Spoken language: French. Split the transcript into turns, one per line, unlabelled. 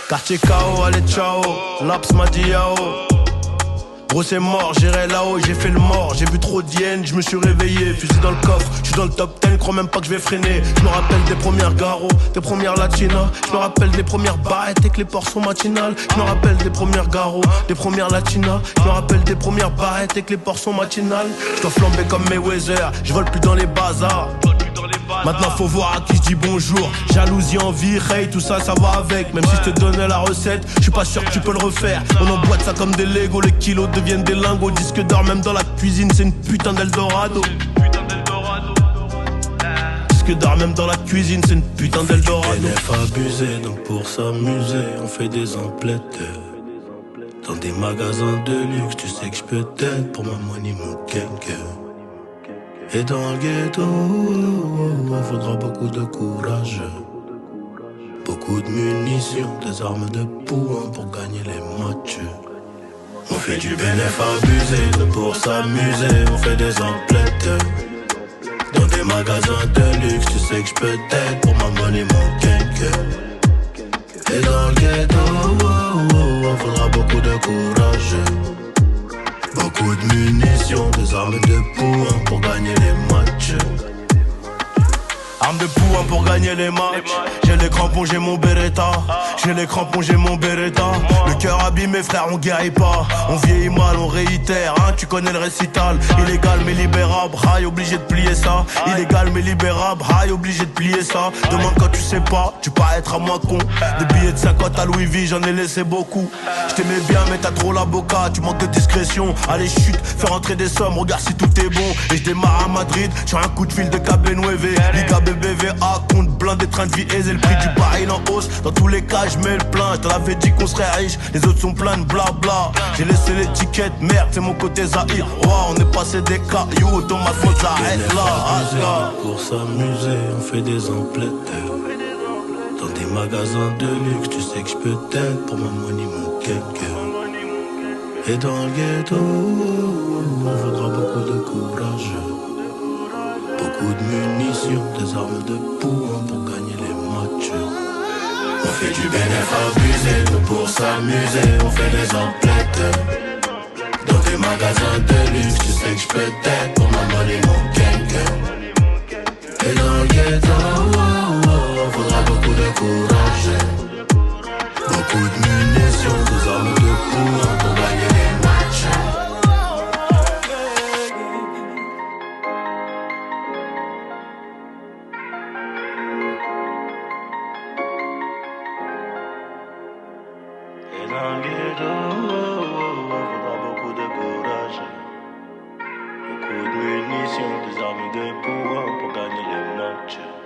Quartier KO, allez ciao, Laps m'a dit yao. Gros c'est mort, j'irai là-haut, j'ai fait le mort. J'ai vu trop d'hyènes, je me suis réveillé. Fusil dans le coffre, je suis dans le top 10, crois même pas que je vais freiner. Je me rappelle des premières garos, des premières latinas. Je me rappelle des premières barrettes et que les portes sont matinales. Je me rappelle des premières garos, des premières latinas. Je me rappelle des premières barrettes et que les portes sont matinales. Je dois flamber comme Mayweather, je vole plus dans les bazars. Maintenant faut voir à qui je dis bonjour. Jalousie, envie, hate, tout ça, ça va avec. Même si je te donnais la recette, je suis pas sûr que tu peux le refaire. On emboîte ça comme des Legos, les kilos deviennent des lingots. Disque d'or même dans la cuisine, c'est une putain d'Eldorado. Disque d'or même dans la cuisine, c'est une putain d'Eldorado.
NF abusé, donc pour s'amuser, on fait des emplettes. Dans des magasins de luxe, tu sais que je peux t'aider pour ma money, mon kenke. Et dans le ghetto, faudra beaucoup de courage, beaucoup de munitions, des armes de poing pour gagner les matchs. On fait du bénéf abusé, pour s'amuser, on fait des emplettes. Dans des magasins de luxe, tu sais que je peux t'aider pour ma money, mon kenke. Et dans le ghetto, faudra beaucoup de courage, beaucoup de munitions, des armes de poing pour gagner les matchs.
Arme de poing pour gagner les matchs. J'ai les crampons, j'ai mon Beretta. J'ai les crampons, j'ai mon Beretta. Le cœur abîmé, frère, on guérit pas. On vieillit mal, on réitère, hein, tu connais le récital. Illégal mais libérable, rail, obligé de plier ça. Illégal mais libérable, rail, obligé de plier ça. Demande quand tu sais pas, tu parais être à moi con. Des billets de 50 à Louis V, j'en ai laissé beaucoup. Je t'aimais bien mais t'as trop la boca, tu manques de discrétion. Allez chute, fais rentrer des sommes, regarde si tout est bon. Et je démarre à Madrid, sur un coup de fil de KB9. Liga BBVA, compte blindé, train de vie aisé. Le prix du baril en hausse, dans tous les cas je mets le plein. Je te l'avais dit qu'on serait riche, les autres sont pleins de blabla. J'ai laissé l'étiquette, merde c'est mon côté Zahir. Wow, on est passé des cailloux, dans ma faute j'arrête là.
Pour s'amuser, on fait des emplettes. Dans des magasins de luxe, tu sais que je peux t'aider pour ma money, mon kenke. Et dans le ghetto, on faudra beaucoup de courage, beaucoup de munitions, des armes de poing pour gagner les matchs. On fait du bénéf abusé, nous pour s'amuser, on fait des emplettes. Dans des magasins de luxe, tu sais que je peux t'aider pour ma money, mon kenke. Et dans le ghetto, faudra beaucoup de courage, beaucoup de munitions, des armes de poing pour gagner les matchs. Et dans le ghetto, faudra beaucoup de courage, beaucoup de munitions, des armes de poing pour gagner les matchs.